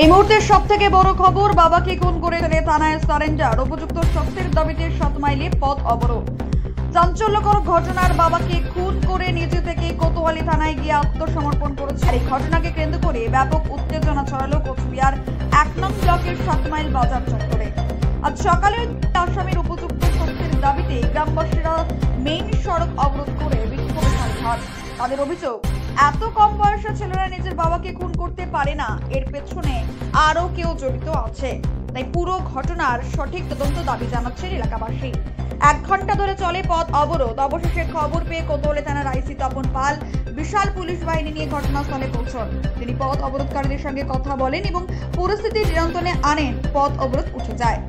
এই মুহূর্তের সবথেকে বড় খবর, বাবাকে খুন করে ফেলে থানায় সারেন্ডার। উপযুক্ত শাস্তির দাবিতে 7 মাইলে পথ অবরোধ। চাঞ্চল্যকর ঘটনার বাবাকে খুন করে নিজে থেকে কোতোয়ালি থানায় গিয়ে আত্মসমর্পণ করেছে। এই ঘটনাকে কেন্দ্র করে ব্যাপক উত্তেজনা ছড়ালো কোচবিহার 1 নং ব্লকের 7 মাইল বাজার চত্বরে। আজ সকালে আসামির উপযুক্ত শাস্তির দাবিতে গ্রামবাসীরা মেইন সড়ক অবরোধ করে বিক্ষোভে নামে। তাদের অভিযোগ, এত কম বয়সে ছেলেরা নিজের বাবাকে খুন করতে পারে না, এর পেছনে আরো কেউ জড়িত আছে। তাই পুরো ঘটনার সঠিক তদন্ত দাবি জানাচ্ছেন এলাকাবাসী। 1 ঘন্টা ধরে চলে পথ অবরোধ। অবশেষে খবর পেয়ে কোতোয়ালি থানার আইসি তপন পাল বিশাল পুলিশ বাহিনী নিয়ে ঘটনাস্থলে পৌঁছন। তিনি পথ অবরোধকারীদের সঙ্গে কথা বলেন এবং পরিস্থিতি নিয়ন্ত্রণে আনেন। পথ অবরোধ উঠে যায়।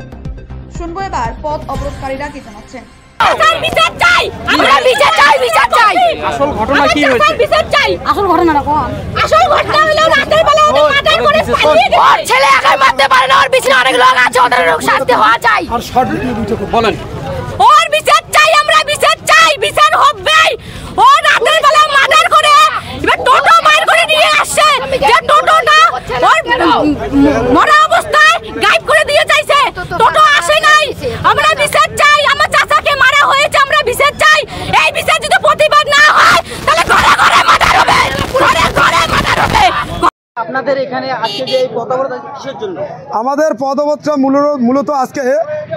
শুনবো এবার পথ অবরোধকারীরা কি জানাচ্ছেন। আসল ঘটনা কি হয়েছে? আসল ঘটনাটা কোন? আসল ঘটনা হলো রাতের বেলা ওদের মার্ডার করে পালিয়ে গেছে। ওর ছেলে একাই মারতে পারে না, ওর পিছনে অনেক লোক আছে, ওদের শাস্তি হওয়া চাই। আর শর্ট ভিডিও বলেন। ওর বিচার চাই, আমরা বিচার চাই, বিচার হবে। ও রাতের বেলা মার্ডার করে এবার টোটো বাইর করে নিয়ে আসছে, যে টোটোটা ওর মরা অবস্থায় গায়েব করে দিয়ে যাইছে। টোটো আসে নাই, আমরা বিচার চাই। আমার চাচাকে মারা হয়েছে, আমরা বিচার চাই। এই বিচার যদি প্রতিবাদ না হয় তাহলে ঘরে ঘরে মার্ডার হবে, ঘরে ঘরে মার্ডার হবে। আপনাদের এখানে আজকে যে এই পথ অবরোধ কিসের জন্য? আমাদের পথ অবরোধটা মূলত আজকে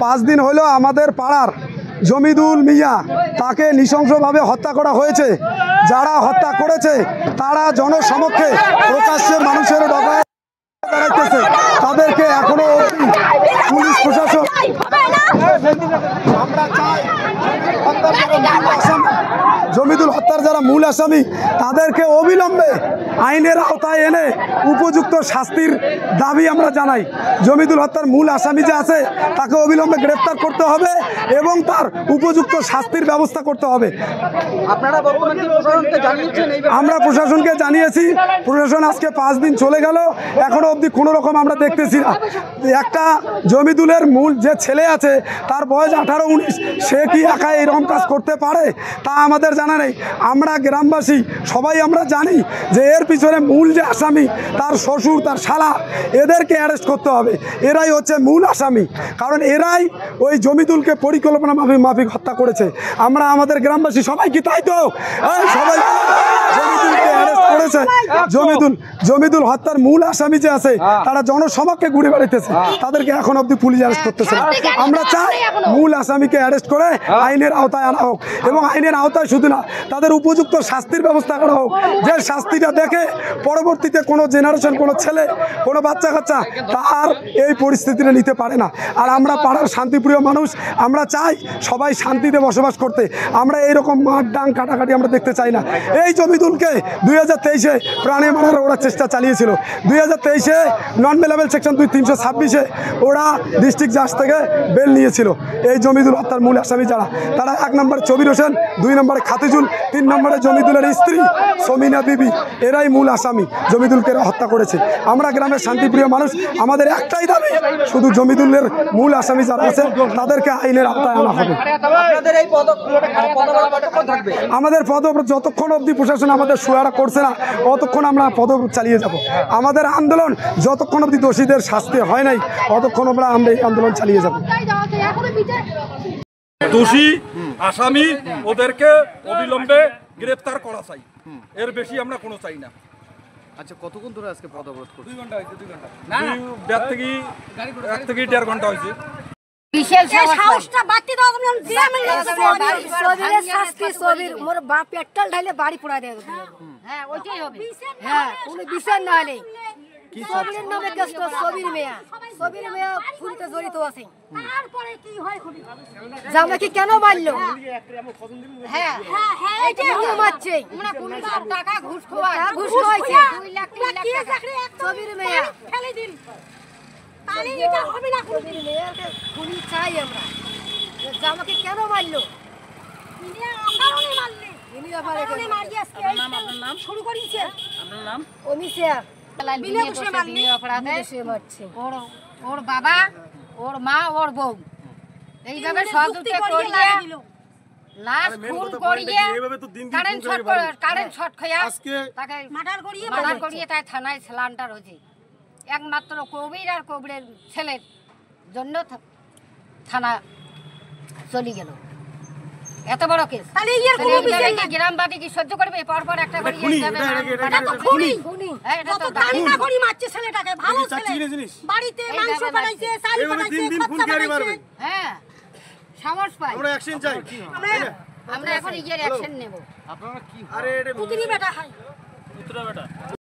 5 দিন হলো আমাদের পাড়ার জমিদুল মিয়া, তাকে নৃশংসভাবে হত্যা করা হয়েছে। যারা হত্যা করেছে তারা জনসমক্ষে প্রকাশ্যে মানুষের দাঁড়াইতেছে, তাদেরকে এখনো অবধি পুলিশ প্রশাসন, আমরা চাই জমিদুল হত্যার যারা মূল আসামি তাদেরকে অবিলম্বে আইনের আওতায় এনে উপযুক্ত শাস্তির দাবি আমরা জানাই। জমিদুল হত্যার মূল আসামি যে আছে তাকে অবিলম্বে গ্রেফতার করতে হবে এবং তার উপযুক্ত শাস্তির ব্যবস্থা করতে হবে। আপনারা বর্তমানে কি প্রশাসনকে জানিয়েছেন? আমরা প্রশাসনকে জানিয়েছি। প্রশাসন আজকে 5 দিন চলে গেল, এখনো অবধি কোনো রকম আমরা দেখতেছি না। একটা জমিদুলের মূল যে ছেলে আছে তার বয়স 18-19, সে কি একা এরকম কাজ করতে পারে তা আমাদের জানা নেই। আমরা গ্রামবাসী সবাই আমরা জানি যে এর পিছনে মূল যে আসামি তার শ্বশুর, তার শালা, এদেরকে অ্যারেস্ট করতে হবে। এরাই হচ্ছে মূল আসামি, কারণ এরাই ওই জমিদুলকে পরিকল্পনা মাফিক হত্যা করেছে। আমরা আমাদের গ্রামবাসী সবাই কি তাই তো সবাই জমিদুলকে অ্যারেস্ট করেছে। জমিদুল হত্যার মূল আসামি যে আছে তারা জনসমক্ষে ঘুরে বেড়াইতেছে, তাদেরকে এখন অবধি পুলিশ অ্যারেস্ট করতেছে। আমরা চাই মূল আসামিকে অ্যারেস্ট করে আইনের আওতায় আনা হোক এবং আইনের আওতায় শুধু না, তাদের উপযুক্ত শাস্তির ব্যবস্থা করা হোক, যে শাস্তিটা দেখে পরবর্তীতে কোনো জেনারেশন, কোনো ছেলে, কোনো বাচ্চা কাচ্চা তার এই পরিস্থিতিটা নিতে পারে না। আর আমরা পাড়ার শান্তিপ্রিয় মানুষ, আমরা চাই সবাই শান্তিতে বসবাস করতে। আমরা এইরকম মাঠ ডাং কাটাকাটি আমরা দেখতে চাই না। এই জমিদুলকে 2023-এ প্রাণে মারার ওরা চেষ্টা চালিয়েছিল। 2023-এ নন বেলেবল সেকশন 326-এ ওরা ডিস্ট্রিক্ট জাজ থেকে বেল নিয়েছিল। এই জমিদুল হত্যার মূল আসামি যারা, তারা 1 নম্বরে চবির হোসেন, 2 নম্বরে খাতিজুল, 3 নম্বরে জমিদুলের স্ত্রী সমিনা বিবি, এরাই মূল আসামি। জমিদুলকে হত্যা করেছে। আমরা গ্রামের শান্তিপ্রিয় মানুষ, আমাদের একটাই দাবি, শুধু জমিদুলের মূল আসামি যারা আছে তাদেরকে আইনের আওতায় আনা হবে। আমাদের পদক্ষেপ যতক্ষণ অবধি প্রশাসন আমাদের সুরাহা করছে না ততক্ষণ আমরা পদক্ষেপ চালিয়ে যাব। আমাদের আন্দোলন যতক্ষণ অবধি দোষীদের শাস্তি হয় নাই ততক্ষণ আমরা এই আন্দোলন চালিয়ে যাব। দোষী আসামি ওদেরকে অবিলম্বে গ্রেফতার করা চাই, এর বেশি আমরা কোনো চাই না। আচ্ছা, কতক্ষণ ধরে আজকে পথ অবরোধ করছেন? 2 ঘন্টা হয়েছে। 2 ঘন্টা না, 1 থেকে 1.5 ঘন্টা হয়েছে। বিশেষ সাহসটা বাড়তে দাও, আমি সবিরের শাস্তি, সবির মোর বাপ পেট্রোল ঢাইলে বাড়ি পোড়া দেবে। হ্যাঁ, ওইটাই হবে। হ্যাঁ, কোনো বিচার না হলে কি সবিরের নামে কেস তো সবির মেয়া ফুলতে জড়িত আছে। তারপরে কি হয় খুবই জামাকে কেন মারলো? হ্যাঁ হ্যাঁ, এইটাই মারছে। মানে কোন টাকা ঘুষ খাওয়াইছে, 2 লাখ 3 লাখ টাকা সবির মেয়া ফেলে দিন। তাহলে এটা হবে না। সবির মেয়াকে খুনি চাই আমরা। জামাকে কেন মারলো? ইনি আমারও মারলে, ইনি আমারে মারিয়ে আজকে আপনার নাম শুরু করিছে। আপনার নাম? অমিশা। ওর বাবা, ওর মা, ওর বউ এইভাবে সহযোগিতা করিয়ে লাশ খুন করিয়ে কারেন্ট শর্ট খাইয়া তাকে মার্ডার করিয়ে তাই থানায় স্যালান্টার হয়েছে। একমাত্র কবির আর কবিরের ছেলের জন্য থানা চলে গেল। এত বড় কেস তাহলে ইয়ার কোনো বিচার নেই। গ্রামবাসী কি সহ্য করবে? পরপর একটা করে ইয়ে যাবে। এটা তো খুনি। হ্যাঁ, এটা তো দাঁড়ি না করি মারছে ছেলেটাকে। ভালো ছেলে, বাড়িতে মাংস বানাইছে, চাল বানাইছে, খরচা বানাইছে। হ্যাঁ, সাহস পাই। আমরা অ্যাকশন চাই। আমরা এখন ইয়ের অ্যাকশন নেব। আপনারা কি? আরে এটা পুত্রি বেটা হয়। পুত্রা বেটা।